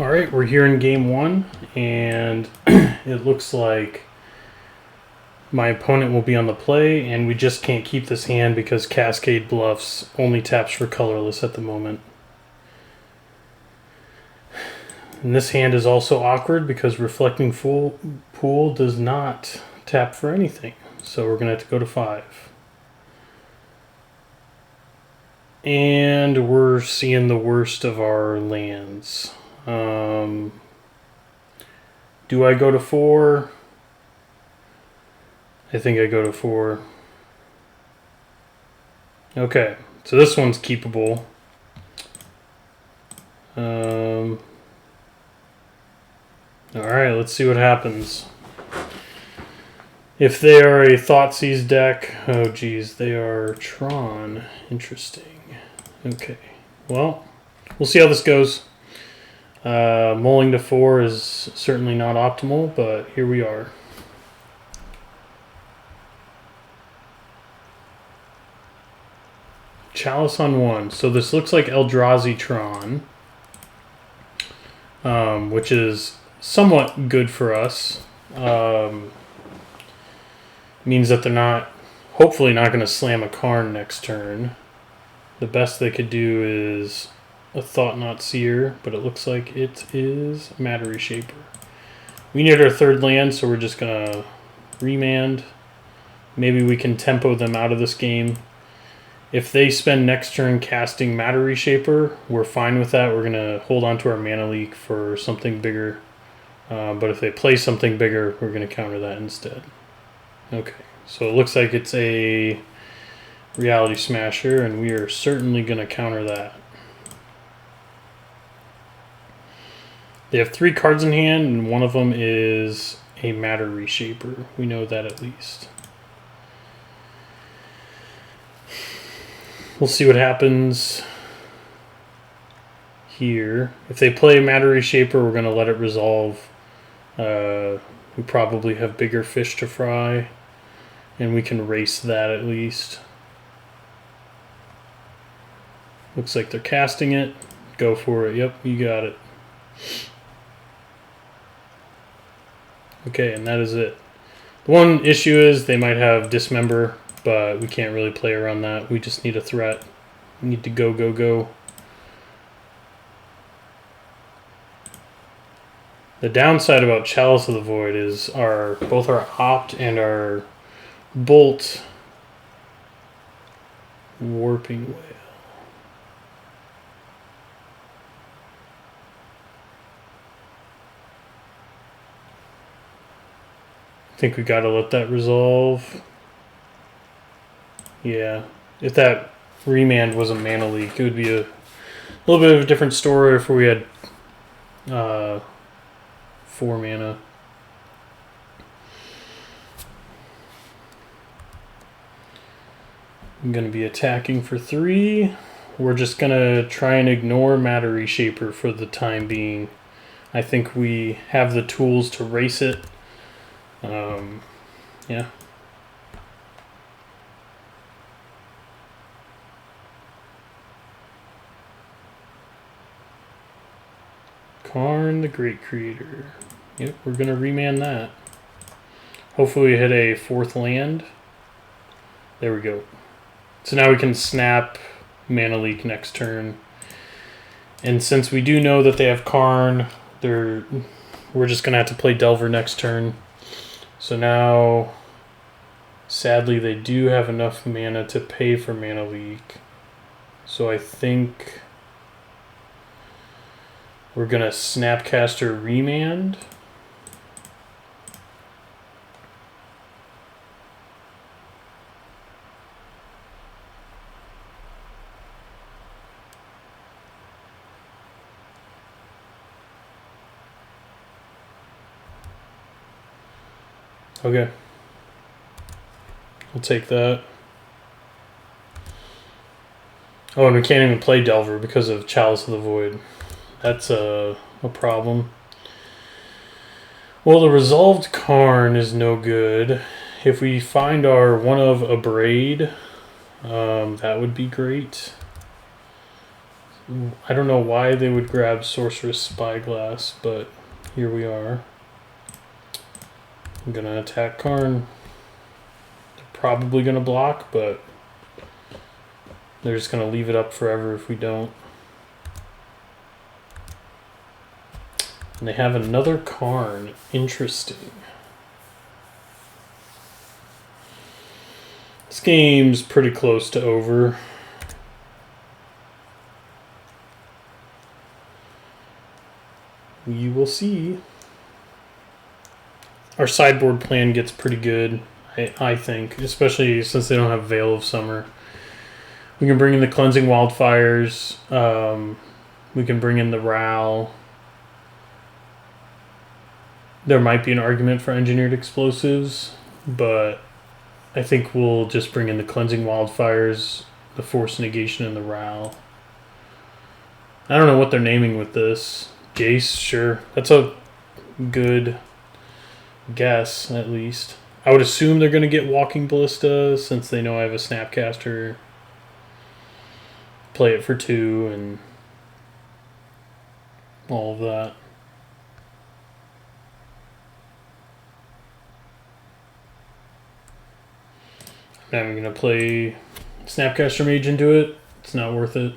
All right, we're here in game one, and it looks like my opponent will be on the play, and we just can't keep this hand because Cascade Bluffs only taps for colorless at the moment. And this hand is also awkward because Reflecting Pool does not tap for anything. So we're going to have to go to 5. And we're seeing the worst of our lands. Do I go to 4? I think I go to 4. Okay, so this one's keepable. Alright, let's see what happens. If they are a Thoughtseize deck, oh geez, they are Tron. Interesting. Okay, well, we'll see how this goes. Mulling to 4 is certainly not optimal, but here we are. Chalice on 1. So this looks like Eldrazi Tron, which is somewhat good for us. Means that they're hopefully not going to slam a Karn next turn. The best they could do is a Thought-Knot Seer, but it looks like it is Matter Reshaper. We need our third land, so we're just going to remand. Maybe we can tempo them out of this game. If they spend next turn casting Matter Reshaper, we're fine with that. We're going to hold on to our Mana Leak for something bigger. But if they play something bigger, we're going to counter that instead. Okay, so it looks like it's a Reality Smasher, and we are certainly going to counter that. They have 3 cards in hand, and one of them is a Matter Reshaper. We know that at least. We'll see what happens here. If they play Matter Reshaper, we're going to let it resolve. We probably have bigger fish to fry, and we can race that at least. Looks like they're casting it. Go for it. Yep, you got it. Okay, and that is it. The one issue is they might have Dismember, but we can't really play around that. We just need a threat. We need to go, go, go. The downside about Chalice of the Void is both our Opt and our Bolt Warping Whale. I think we gotta let that resolve. Yeah, if that remand was a Mana Leak, it would be a little bit of a different story if we had 4 mana. I'm going to be attacking for 3. We're just going to try and ignore Matter Reshaper for the time being. I think we have the tools to race it. Yeah. Karn the Great Creator. Yep, we're going to remand that. Hopefully we hit a 4th land. There we go. So now we can snap Mana Leak next turn. And since we do know that they have Karn, we're just going to have to play Delver next turn. So now, sadly, they do have enough mana to pay for Mana Leak. So I think we're going to Snapcaster Remand. Okay. We'll take that. Oh, and we can't even play Delver because of Chalice of the Void. That's a problem. Well, the Resolved Karn is no good. If we find our one of Abrade, that would be great. I don't know why they would grab Sorceress Spyglass, but here we are. I'm gonna attack Karn. They're probably gonna block, but they're just gonna leave it up forever if we don't. And they have another Karn. Interesting. This game's pretty close to over. We will see. Our sideboard plan gets pretty good, I think, especially since they don't have Veil of Summer. We can bring in the Cleansing Wildfires. We can bring in the Ral. There might be an argument for Engineered Explosives, but I think we'll just bring in the Cleansing Wildfires, the Force Negation, and the Ral. I don't know what they're naming with this. Jace, sure. That's a good guess, at least. I would assume they're going to get Walking Ballista since they know I have a Snapcaster. Play it for 2 and all of that. I'm going to play Snapcaster Mage into it. It's not worth it.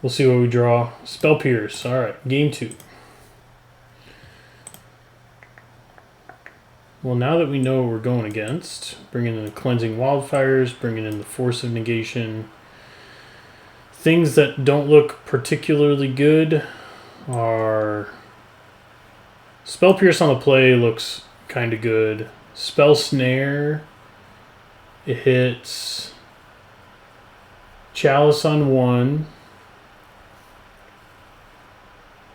We'll see what we draw. Spell Pierce. Alright, game 2. Well, now that we know what we're going against, bringing in the Cleansing Wildfires, bringing in the Force of Negation. Things that don't look particularly good are... Spell Pierce on the play looks kind of good. Spell Snare, it hits Chalice on 1.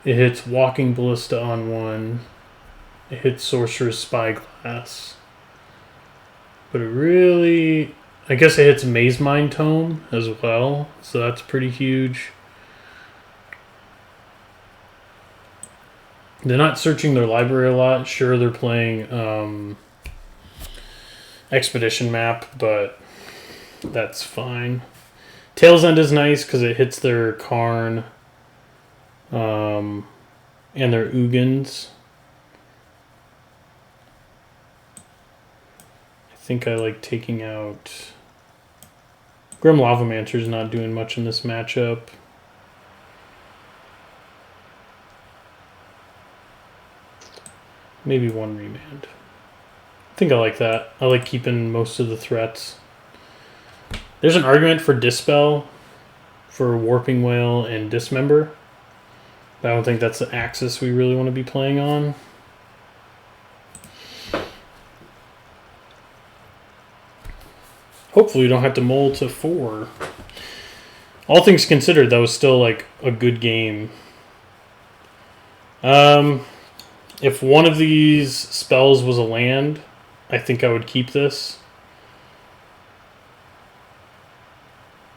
It hits Walking Ballista on 1. It hits Sorcerer's Spyglass. But it really... I guess it hits Maze Mind Tome as well. So that's pretty huge. They're not searching their library a lot. Sure, they're playing Expedition Map, but that's fine. Tail's End is nice because it hits their Karn and their Ugins. I think I like taking out... Grim Lavamancer's not doing much in this matchup. Maybe 1 remand. I think I like that. I like keeping most of the threats. There's an argument for Dispel for Warping Whale and Dismember. But I don't think that's the axis we really want to be playing on. Hopefully we don't have to mull to 4. All things considered, that was still like a good game. If one of these spells was a land, I think I would keep this.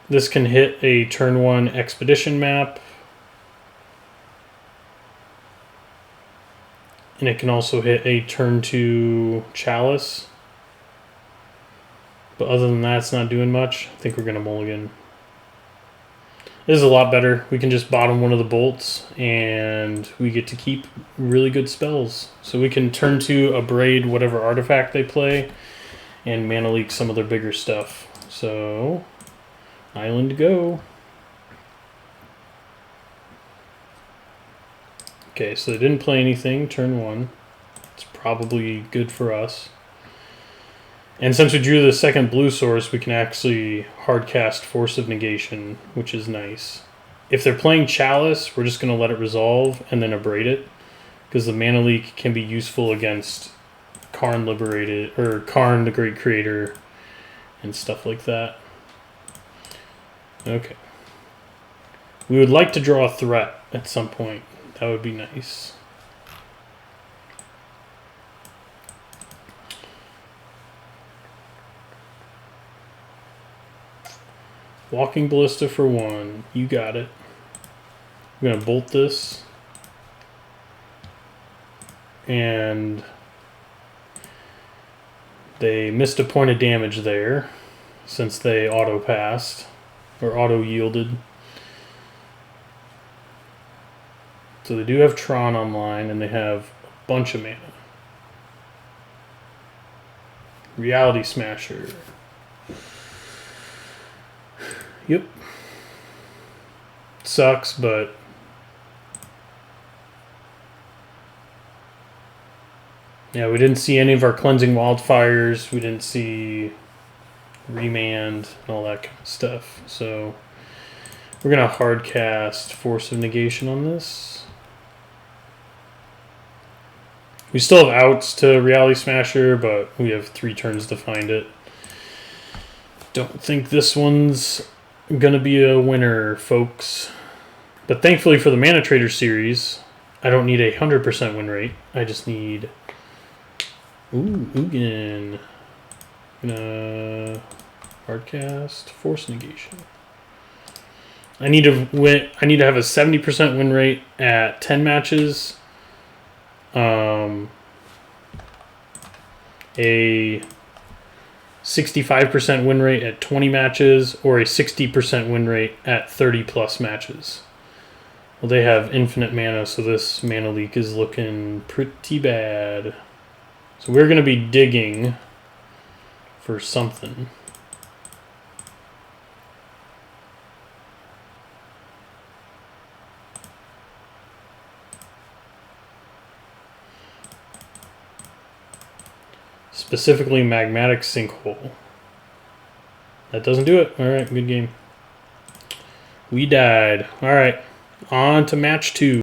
This can hit a turn 1 Expedition Map. And it can also hit a turn 2 Chalice. But other than that, it's not doing much. I think we're going to mulligan. This is a lot better. We can just bottom one of the bolts, and we get to keep really good spells. So we can turn 2 Abrade whatever artifact they play, and Mana Leak some of their bigger stuff. So, Island go. Okay, so they didn't play anything, turn 1. It's probably good for us. And since we drew the second blue source, we can actually hardcast Force of Negation, which is nice. If they're playing Chalice, we're just going to let it resolve and then abrade it, because the Mana Leak can be useful against Karn Liberated, or Karn the Great Creator, and stuff like that. Okay. We would like to draw a threat at some point. That would be nice. Walking Ballista for 1. You got it. I'm going to bolt this. And they missed a point of damage there since they auto-passed or auto-yielded. So they do have Tron online, and they have a bunch of mana. Reality Smasher. Yep. Sucks, but yeah, we didn't see any of our Cleansing Wildfires. We didn't see Remand and all that kind of stuff. So we're going to hard cast Force of Negation on this. We still have outs to Reality Smasher, but we have 3 turns to find it. Don't think this one's going to be a winner, folks. But thankfully for the Mana Trader series, I don't need a 100% win rate. I just need... Ooh, Ugin. Gonna hardcast Force Negation. I need to win. I need to have a 70% win rate at 10 matches. A 65% win rate at 20 matches, or a 60% win rate at 30 plus matches. Well, they have infinite mana, so this mana leak is looking pretty bad. So we're going to be digging for something. Specifically Magmatic Sinkhole. That doesn't do it. Alright, good game. We died. Alright, on to match 2.